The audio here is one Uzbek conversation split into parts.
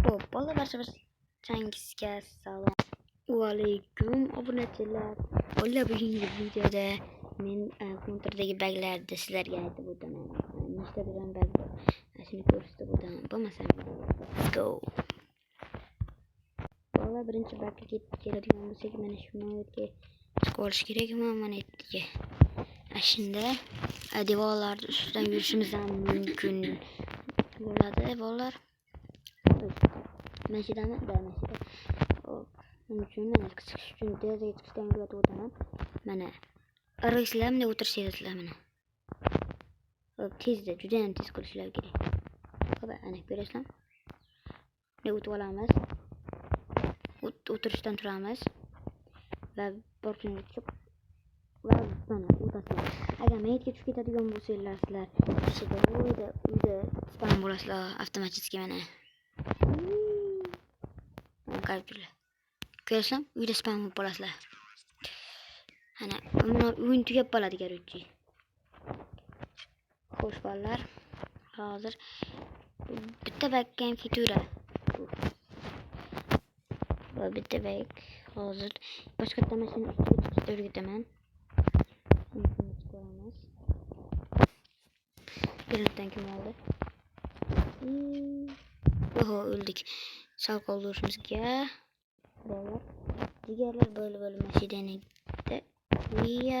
Hoppala barchangizga salom alaykum obunachilar. Ola bugungi videoda men kontrdagi baglarni sizlarga aytib o'taman. Nechta bilan bag bor. Shuni ko'rsatib o'taman. Bo'lmasa let's go. Bola birinchi bagga keladigan bo'lsak, mana shu yerga chiqib olish kerak. Mana yerga. Shunda devorlar ustidan yurishimiz ham mumkin bo'ladi, bolalar. Mashidani uchun mana chiqish uchun derazaga chiqishdan o'rgatib o'taman. Mana irg'islar bunday o'tirsangizlar mana. Tezda, juda ham tez qilishlar kerak. Xo'p, ana ko'rasizlar. Bunday o'tib olamiz. O'tirishdan turamiz va borchini chiqib va mana o'tasizlar. Agar maytga tushib ketadigan bo'lsanglar, sizlar uyda spam bo'lasizlar avtomatik mana. Ko'rsam uyda spam bo'lasizlar. Ana o'yin tugab qoladi garchi. Xo'sh bolalar, hozir bitta bakka ham ketaveradi. Va bitta bak hozir boshqa mashina ustiga chiqishni o'rgataman. Ko'ramiz. Birinchidan kim oldi? Oho, o'ldik. Sağ qoldirishimizga bolalar. Jigarlar bo'lib mashinada. Ya.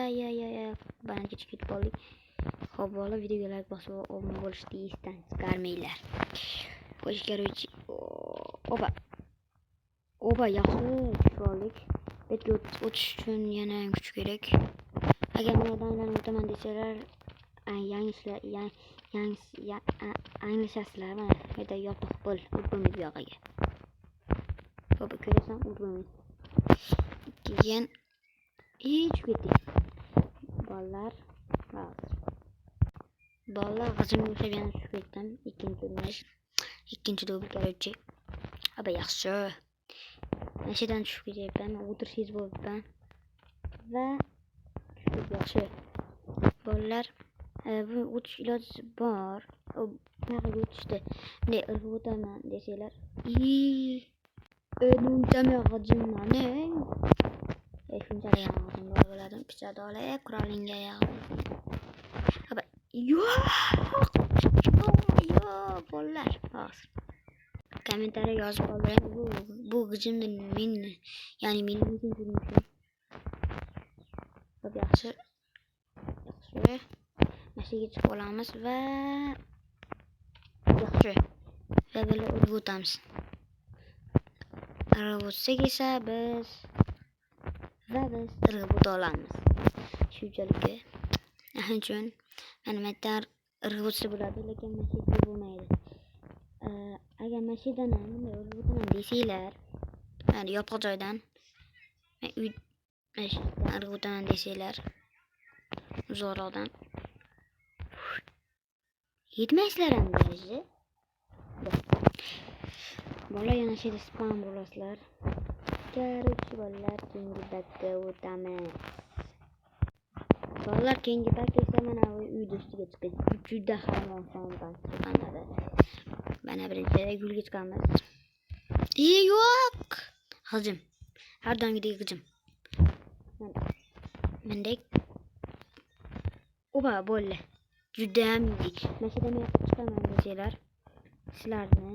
Bana ketib qoldik. Xo'p, bolalar videoga like bosib obuna bo'lishni esdan chiqarmanglar. Xo'sh, garchi. Oba yaxshi chiroylik. Betga o'tish uchun yana kuch kerak. Agar mendan o'taman desalar, yanglishasizlar. Mana yerda yopiq bo'l, o'tmaymiz bu yoqqa. Xo'p, ko'rasan, o'tmaymiz. Keyin hech ketdik. Bolalar, g'ijimga o'xshab yana tushib ketdim. Ikkinchi dubl garchi. Aba yaxshi. Mashidan tushib ketyapman, o'tirishingiz bo'libman. Va yaxshi. Bolalar, bu o'tish iloji bor. Naqaga o'tishdi. Bunday irg'ib o'taman desanglar, o'ntamay g'ijimlarni. Shunchalik ham g'ijim bo'ladi. Pichadole qurolingga yaqin. Aba, yo'q, bolalar. Hozir kommentariyaga yozib qoldiring. Bu g'ijimni ya'ni meni uchun tushunishim. Xo'p, yaxshi. Mashinaga chiqib olamiz va yaxshi. Va böyle urib o'tamiz. Urib o'tsak esa biz irg'ib o'ta olamiz. Shunchalik. Shuning uchun mana metar irg'ib o'tsa bo'ladi, lekin mashina bo'lmaydi. Agar mashinadan bunday urib o'taman desanglar, mana yopiq joydan irg'ib o'taman desanglar, uzoqroqdan yetmaysizlar ham derajada. Bola yana şeyde spam bo'lasizlar. Garchi bolalar, keyingi bakka o'tamiz. Bolalar, keyingi bakka esa mana uyda ustiga chiqib juda hamon sondan chiqanadi. Mana birinchi gulga chiqamiz. Yo'q. G'ijim. Har doimgidek g'ijim. Mendek. Oba bo'lla. Juda ham ydik. Mashinadan chiqaman desanglar, sizlarni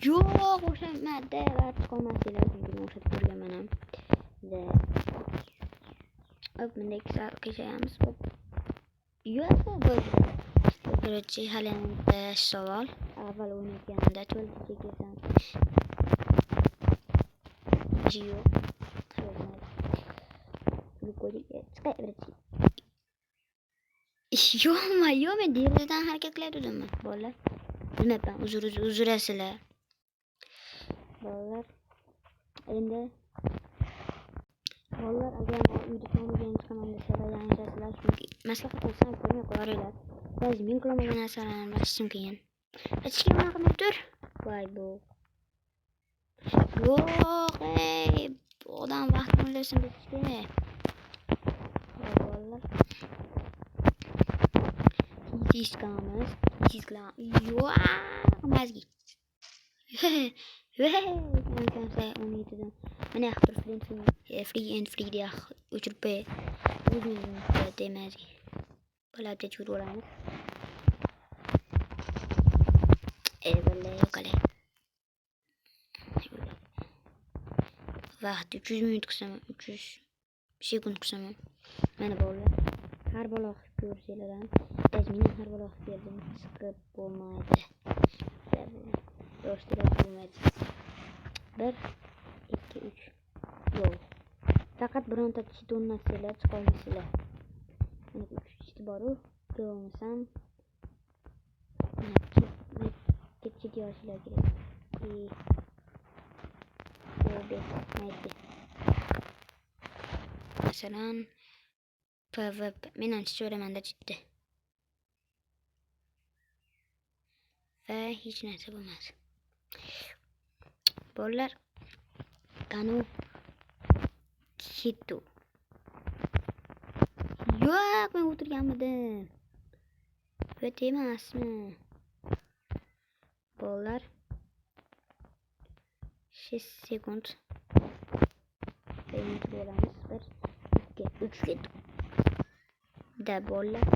yo'q, o'xshamadi. Va chiqolmasinglar, chunki o'xshatib ko'rganman ham. Hop, bunday qilamiz. Hop. Yo'q, bo'ldi. Garchi hali bitta savol. Avval o'ynayotganimda cho'lga kelsam. Yo'q. Yo'q, men derazadan harakat qilyapman, bolalar. Bilmayman, uzurasizlar. Bolalar, endi bolalar agar uyda qolmagan chiqaman desalar, yanglishasizlar, chunki maslahat olsam ko'rmay qo'yaringlar. Biz men qilmagan narsalarni bilishim qiyin. Hech kim nima qilmay tur. Voy bu. Yo'q, odam vaqtini o'ylasin deb kerak. Bolalar. Tiskamiz. Yo'q, mazgi. Kan saya 17'dan. Mana akhtar free and free diye uçurup bugün demez. Bala bir çuru oranı. Böyle yok ale. Vaxt 300 minut kısamam. 300 sekund kısamam. Mana böyle. Her bala görselerəm. Ezminin her bala verdim. Sıkıp olmaydı. Dostlar olmaydı. 1, 2, 3. Yok. Fakat bironta kishi do'nmasanglar chiqolmaysizlar. Mana 3 kishi boru. Ko'rmasam. Ketchi yoshlar kerak. Masalan, PvP. Men ancha so'ramanda chiqdi. Va hech narsa bo'lmadi. Bolalar qani ketdi. Yo'q, men o'tirganmidim. Öte emasmi? Bolalar 6 sekund. Benim bo'lamiz. 1, 2, 3 ketdi. Da bolalar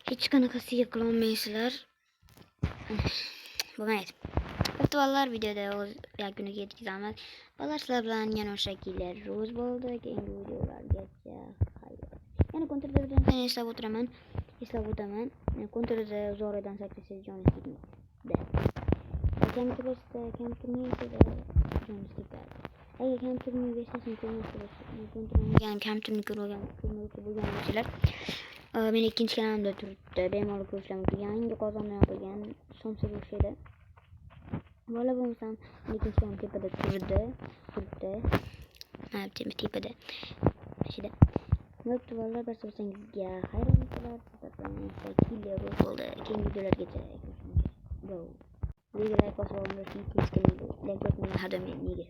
hech qanaqasiga qila olmaysizlar. Bo'lmaydi. Bo'pti bolalar, videoda o'z yakuniga yetkazamiz. Bolalar, sizlar bilan yana o'sha shakillar ro'z bo'ldi. Keyingi videolargacha xayr. Yana kontrda bilan eslab o'tiraman. Kontrda zo'ridan sakrasiz joningiz ketmaydi. Kam turmaysiz, joningiz ketadi. Agar kam turmaysiz, kontrdan kam turmagan bo'lganlar men ikkinchi kanalimda turibdi. Bemalol ko'rishlarim mumkin. Yangi qozondan yopilgan somsa go'shida. Bola bo'lsam ikkinchi kanalim tepada turibdi. Tepada. Shida. Bo'pti bolalar, bir so'zingizga xayrli killer bo'ldi. Keyingi videolargacha go. Videoga like bosib olmaysiz, like bosmang, har doim menga.